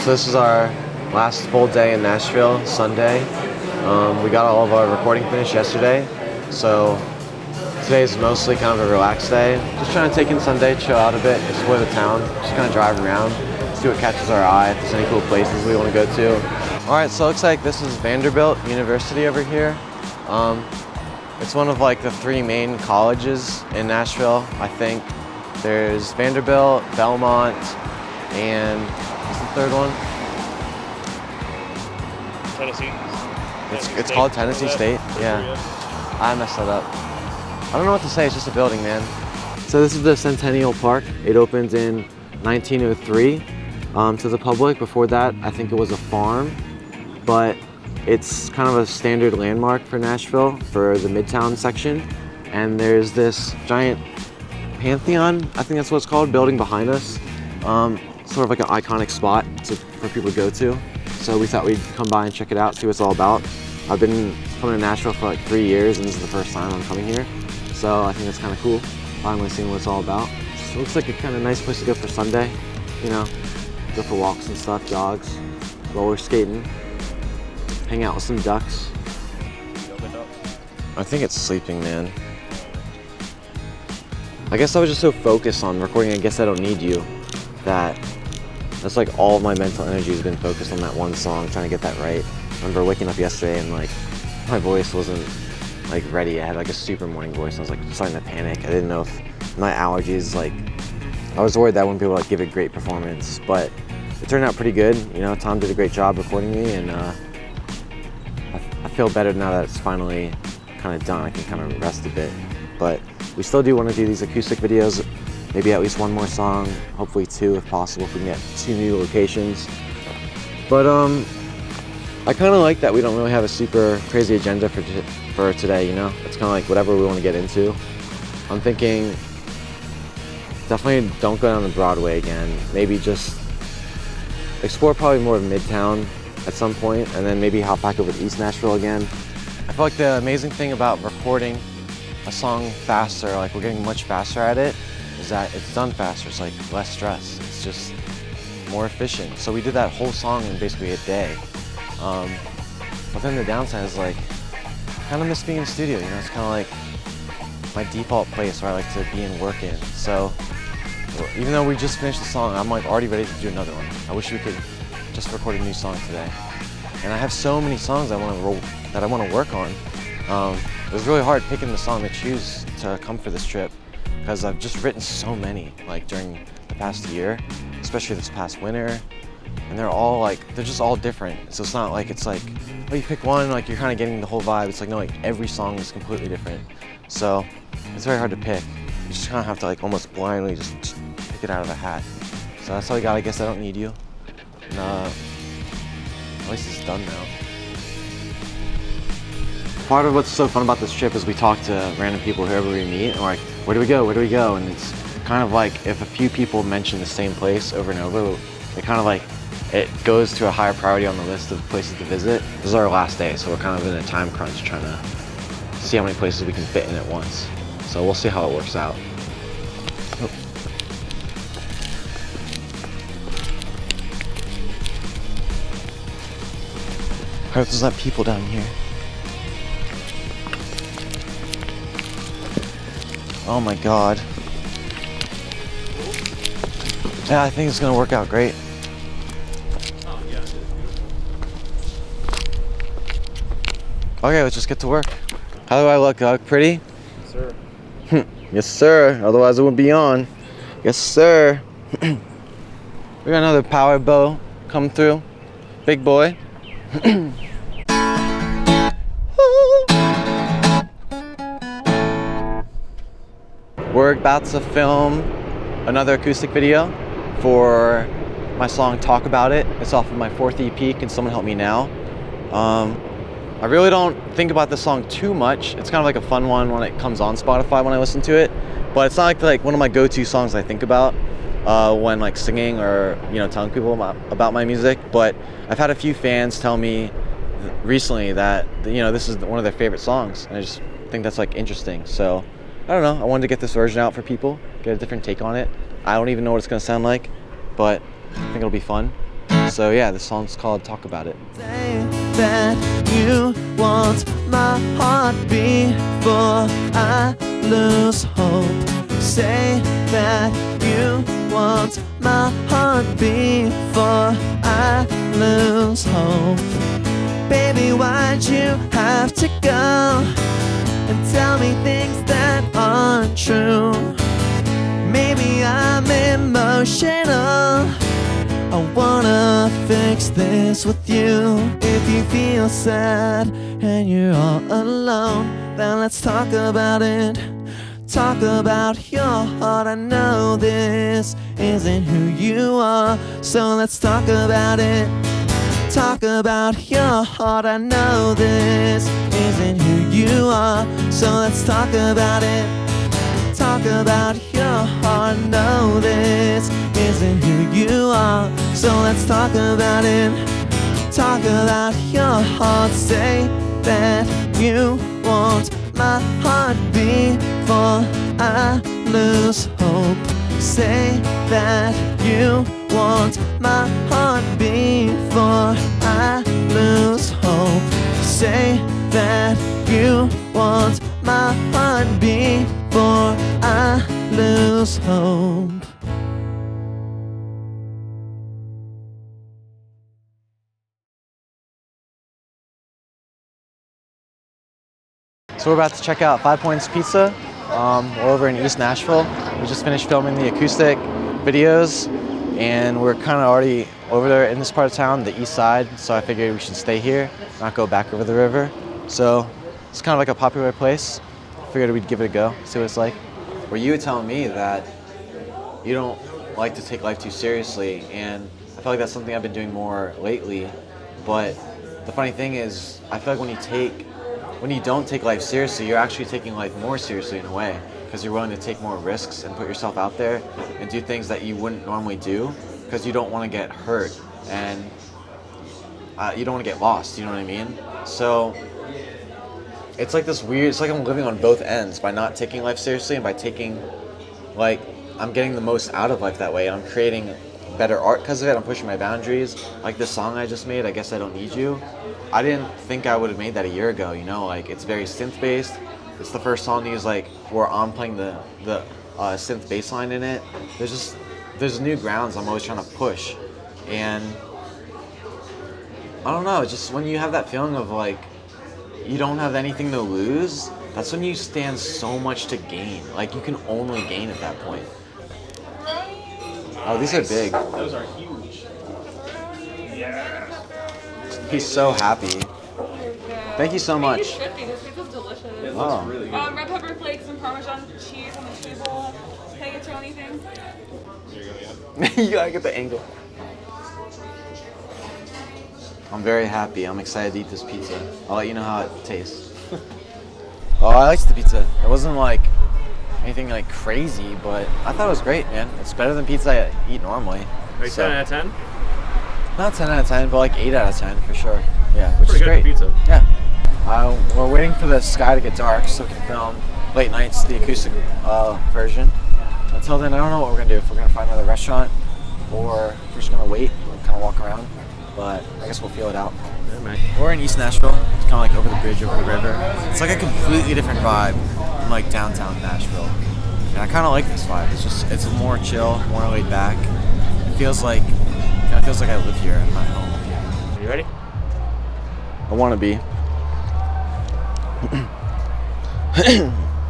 So this is our last full day in Nashville, Sunday. We got all of our recording finished yesterday, so today is mostly kind of a relaxed day. Just trying to take in Sunday, chill out a bit, explore the town, just kind of drive around, see what catches our eye, if there's any cool places we want to go to. Alright, so it looks like this is Vanderbilt University over here. It's one of like the three main colleges in Nashville, I think. There's Vanderbilt, Belmont, and what's the third one? Tennessee. It's called Tennessee State. Yeah. I messed that up. I don't know what to say, it's just a building, man. So this is the Centennial Park. It opened in 1903 to the public. Before that, I think it was a farm, but it's kind of a standard landmark for Nashville for the Midtown section. And there's this giant Pantheon, I think that's what it's called, building behind us. Sort of like an iconic spot for people to go to. So we thought we'd come by and check it out, see what it's all about. I've been coming to Nashville for like 3 years, and this is the first time I'm coming here. So I think it's kind of cool, finally seeing what it's all about. So it looks like a kind of nice place to go for Sunday. You know, go for walks and stuff, jogs, roller skating, hang out with some ducks. I think it's sleeping, man. I guess I was just so focused on recording I Guess I Don't Need You that that's like all of my mental energy has been focused on that one song, trying to get that right. I remember waking up yesterday and like my voice wasn't like ready. I had like a super morning voice. I was like starting to panic. I didn't know if my allergies, like I was worried that I wouldn't be able to like, give a great performance, but it turned out pretty good. You know, Tom did a great job recording me, and I feel better now that it's finally kind of done. I can kind of rest a bit, but we still do want to do these acoustic videos, maybe at least one more song, hopefully two if possible, if we can get 2 new locations. But I kind of like that we don't really have a super crazy agenda for today, you know? It's kind of like whatever we want to get into. I'm thinking definitely don't go down to Broadway again. Maybe just explore probably more of Midtown at some point, and then maybe hop back over to East Nashville again. I feel like the amazing thing about recording a song faster, like we're getting much faster at it, is that it's done faster. It's like less stress. It's just more efficient. So we did that whole song in basically a day. But then the downside is like, I kind of miss being in the studio, you know? It's kind of like my default place where I like to be and work in. So even though we just finished the song, I'm like already ready to do another one. I wish we could just record a new song today. And I have so many songs that I want to work on. It was really hard picking the song to choose to come for this trip because I've just written so many like during the past year, especially this past winter, and they're just all different. So it's not like it's like, oh, you pick one, like you're kind of getting the whole vibe. It's like, no, like every song is completely different. So it's very hard to pick. You just kind of have to like almost blindly just pick it out of a hat. So that's all I got. I Guess I Don't Need You. And, at least it's done now. Part of what's so fun about this trip is we talk to random people, whoever we meet, and we're like, where do we go, where do we go? And it's kind of like if a few people mention the same place over and over, it kind of like, it goes to a higher priority on the list of places to visit. This is our last day, so we're kind of in a time crunch trying to see how many places we can fit in at once. So we'll see how it works out. Oh. I hope there's not people down here. Oh my God. Yeah, I think it's gonna work out great. Okay, let's just get to work. How do I look? Do I look pretty? Yes, sir. Yes, sir. Otherwise it wouldn't be on. Yes, sir. We got another power bow come through. Big boy. We're about to film another acoustic video for my song Talk About It. It's off of my 4th EP, Can Someone Help Me Now? I really don't think about this song too much. It's kind of like a fun one when it comes on Spotify when I listen to it, but it's not like one of my go-to songs I think about when like singing or, you know, telling people about my music. But I've had a few fans tell me recently that, you know, this is one of their favorite songs, and I just think that's like interesting. So I don't know, I wanted to get this version out for people, get a different take on it. I don't even know what it's gonna sound like, but I think it'll be fun. So yeah, this song's called Talk About It. Say that you want my heart before I lose hope. Say that you want my heart before I lose hope. Baby, why'd you have to go and tell me things that aren't true? Maybe I'm emotional. I wanna fix this with you. If you feel sad and you're all alone, then let's talk about it. Talk about your heart. I know this isn't who you are, so let's talk about it. Talk about your heart. I know this isn't who you are, so let's talk about it. Talk about your heart. No, this isn't who you are, so let's talk about it. Talk about your heart. Say that you want my heart before I lose hope. Say that you want my heart before I lose hope. Say that you want my heart before I lose hope. So we're about to check out 5 Points Pizza. We're over in East Nashville. We just finished filming the acoustic videos, and we're kind of already over there in this part of town, the east side, so I figured we should stay here, not go back over the river. So it's kind of like a popular place. Figured we'd give it a go, see what it's like. Were you telling me that you don't like to take life too seriously, and I feel like that's something I've been doing more lately, but the funny thing is, I feel like when you don't take life seriously, you're actually taking life more seriously in a way, because you're willing to take more risks and put yourself out there and do things that you wouldn't normally do, because you don't want to get hurt and you don't want to get lost, you know what I mean? So it's like this weird, it's like I'm living on both ends by not taking life seriously and by taking, like, I'm getting the most out of life that way, and I'm creating better art because of it. I'm pushing my boundaries. Like this song I just made, I Guess I Don't Need You. I didn't think I would have made that a year ago, you know, like it's very synth based. It's the first song to use like where I'm playing the synth bass line in it. There's new grounds I'm always trying to push, and I don't know, just when you have that feeling of like you don't have anything to lose, that's when you stand so much to gain. Like you can only gain at that point. Oh, these are big. Those are huge. Yeah. He's so happy. Thank you so much. You should be. This pizza's delicious. It looks really good. Red pepper flakes and Parmesan cheese on the cheese bowl. Can I get you anything? There you go, yeah. You gotta get the angle. I'm very happy. I'm excited to eat this pizza. I'll let you know how it tastes. Oh, I liked the pizza. It wasn't like anything like crazy, but I thought it was great, man. It's better than pizza I eat normally. Like 10 out of 10? Not 10 out of 10, but like 8 out of 10 for sure. Yeah, which Pretty is good great. pizza. Yeah. We're waiting for the sky to get dark so we can film Late Nights, the acoustic version. Until then, I don't know what we're gonna do. If we're gonna find another restaurant, or if we're just gonna wait and kind of walk around. But I guess we'll feel it out. Yeah, man. We're in East Nashville. It's kind of like over the bridge, over the river. It's like a completely different vibe from like downtown Nashville. And I kind of like this vibe. It's more chill, more laid back. It feels like I live here. I'm not home. Are you ready? I want to be.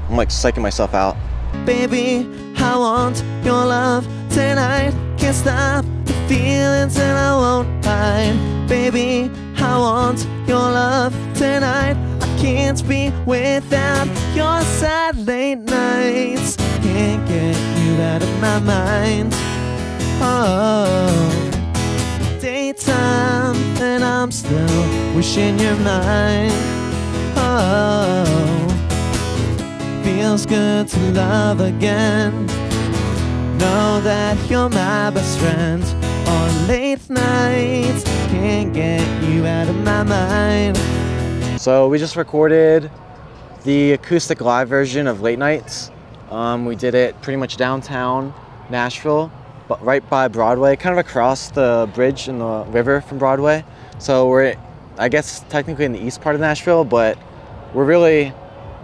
I'm like psyching myself out. Baby, I want your love tonight. Can't stop the feelings and I won't hide. Baby, I want your love tonight. I can't be without your sad late nights. Can't get you out of my mind. Oh, daytime and I'm still wishing you're mine. Oh, feels good to love again. Know that you're my best friend. On late nights, can't get you out of my mind. So we just recorded the acoustic live version of Late Nights. We did it pretty much downtown Nashville, right by Broadway, kind of across the bridge in the river from Broadway. So we're, I guess, technically in the east part of Nashville, but we're really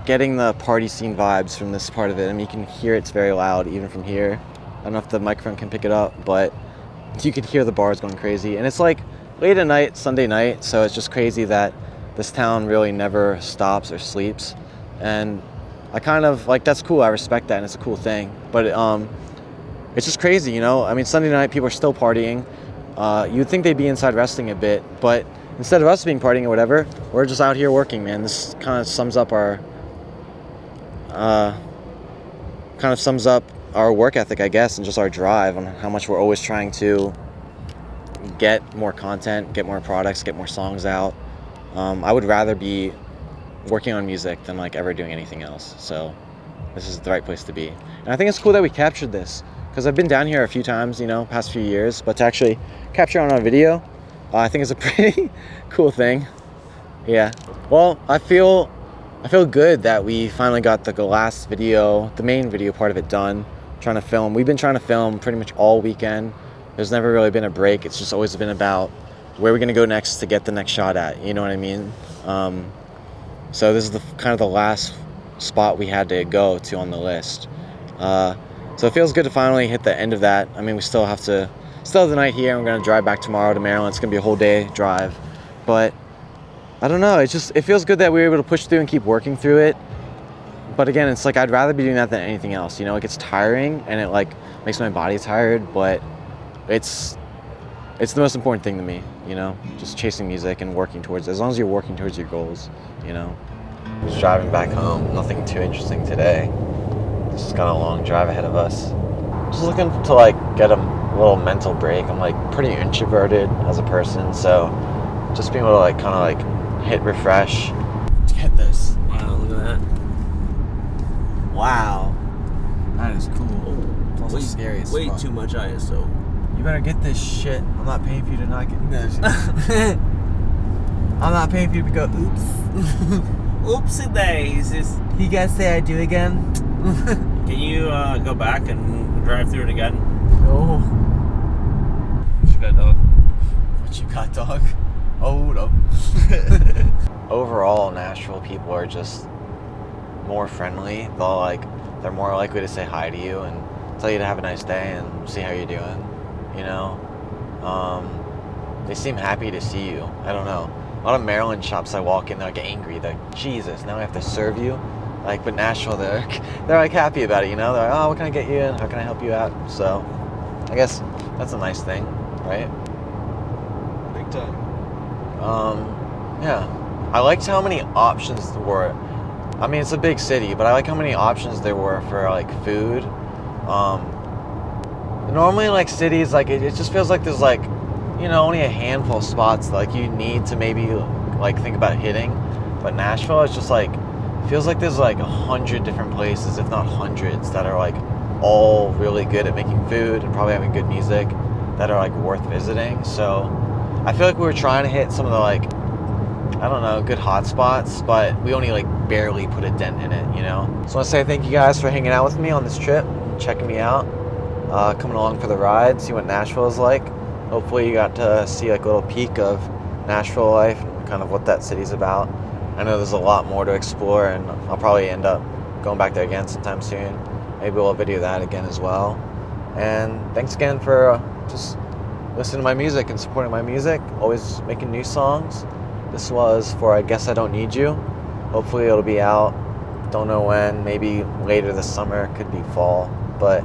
getting the party scene vibes from this part of it. I mean, you can hear it's very loud even from here. I don't know if the microphone can pick it up, but you can hear the bars going crazy. And it's like late at night, Sunday night, so it's just crazy that this town really never stops or sleeps. And I kind of, like, that's cool. I respect that, and it's a cool thing. But it's just crazy, you know? I mean, Sunday night, people are still partying. You'd think they'd be inside resting a bit, but instead of us being partying or whatever, we're just out here working, man. This kind of sums up our work ethic, I guess, and just our drive on how much we're always trying to get more content, get more products, get more songs out. I would rather be working on music than like ever doing anything else. So this is the right place to be. And I think it's cool that we captured this, because I've been down here a few times, you know, past few years, but to actually capture it on a video, I think it's a pretty cool thing. Yeah. Well, I feel good that we finally got the last video, the main video part of it done. Trying to film. We've been trying to film pretty much all weekend. There's never really been a break. It's just always been about where we're gonna go next to get the next shot at. You know what I mean? So this is kind of the last spot we had to go to on the list. So it feels good to finally hit the end of that. I mean, we still have the night here. We're gonna drive back tomorrow to Maryland. It's gonna be a whole day drive, but I don't know. It feels good that we were able to push through and keep working through it. But again, it's like I'd rather be doing that than anything else. You know, it gets tiring and it like makes my body tired, but it's the most important thing to me, you know, just chasing music and working towards it. As long as you're working towards your goals, you know. Just driving back home, nothing too interesting today. Just got a long drive ahead of us. Just looking to like get a little mental break. I'm like pretty introverted as a person, so just being able to like kind of like hit refresh. Get this. Wow, look at that. Wow. That is cool. It's also scary as Way fuck. too much ISO. You better get this shit. I'm not paying for you to not get this. I'm not paying for you to go, oops. Oopsie daisies. You guys say I do again? Can you go back and drive through it again? No. What you got, dog? What you got, dog? Hold up. Overall, Nashville people are just more friendly. They're more likely to say hi to you and tell you to have a nice day and see how you're doing. You know, they seem happy to see you. I don't know. A lot of Maryland shops I walk in, they're like angry. They're like, Jesus, now I have to serve you. Like, but Nashville, they're like happy about it. You know, they're like, oh, what can I get you? How can I help you out? So, I guess that's a nice thing, right? Big time. Yeah. I liked how many options there were. I mean, it's a big city, but I like how many options there were for like food. Normally, like cities, like it just feels like there's like, you know, only a handful of spots that, like you need to maybe like think about hitting. But Nashville, it's just like feels like there's like 100 different places, if not hundreds, that are like all really good at making food and probably having good music that are like worth visiting. So I feel like we were trying to hit some of the like, I don't know, good hot spots, but we only like barely put a dent in it, you know? So I want to say thank you guys for hanging out with me on this trip, checking me out, coming along for the ride, see what Nashville is like. Hopefully you got to see like a little peek of Nashville life and kind of what that city's about. I know there's a lot more to explore, and I'll probably end up going back there again sometime soon. Maybe we'll video that again as well. And thanks again for just listening to my music and supporting my music, always making new songs. This was for I Guess I Don't Need You. Hopefully it'll be out, don't know when, maybe later this summer, could be fall, but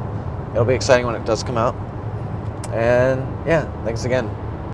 it'll be exciting when it does come out. And yeah, thanks again.